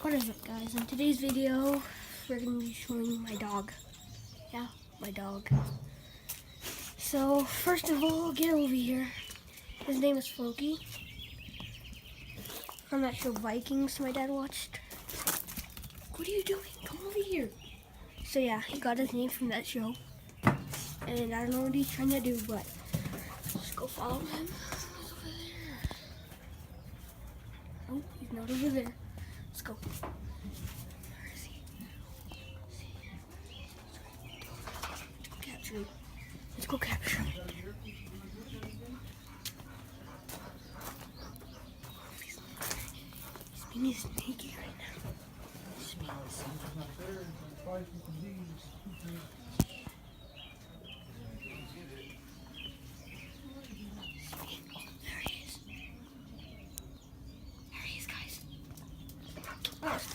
What is up, guys? In today's video, we're going to be showing my dog. Yeah, my dog. So, first of all, get over here. His name is Floki. From that show Vikings my dad watched. What are you doing? Come over here. So yeah, he got his name from that show. And I don't know what he's trying to do, but just go follow him. He's over there. Oh, he's not over there. Let's go. Where is he? Capture him. Let's go capture him. He's being sneaky right now. He's being sneaky.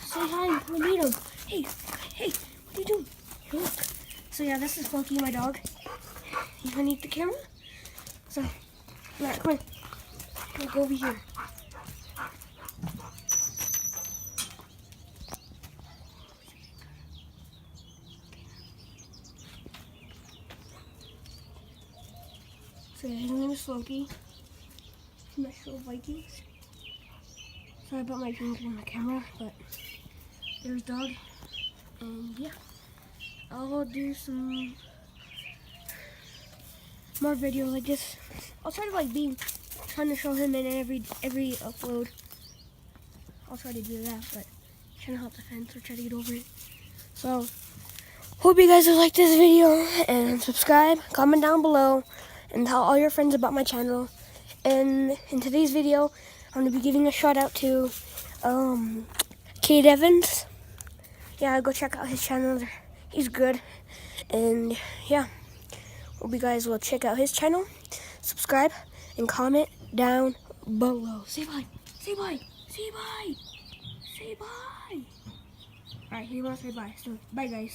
Say hi, we meet him. Hey, what are you doing? Hey, look. So yeah, this is Floki, my dog. He's underneath the camera. So, alright, come on. We'll go over here. So yeah, his name is Floki. From the show Vikings. Sorry about my finger in the camera, but there's dog. And yeah, I'll do some more videos like this. I'll try to trying to show him in every upload. I'll try to do that, but trying to hop the fence or try to get over it. So hope you guys will like this video and subscribe, comment down below, and tell all your friends about my channel. And in today's video, I'm going to be giving a shout out to Kate Evans. Yeah, go check out his channel. He's good. And yeah, hope you guys will check out his channel, subscribe, and comment down below. Say bye. Say bye. Say bye. Say bye. Alright, he wants to say bye. So, bye, guys.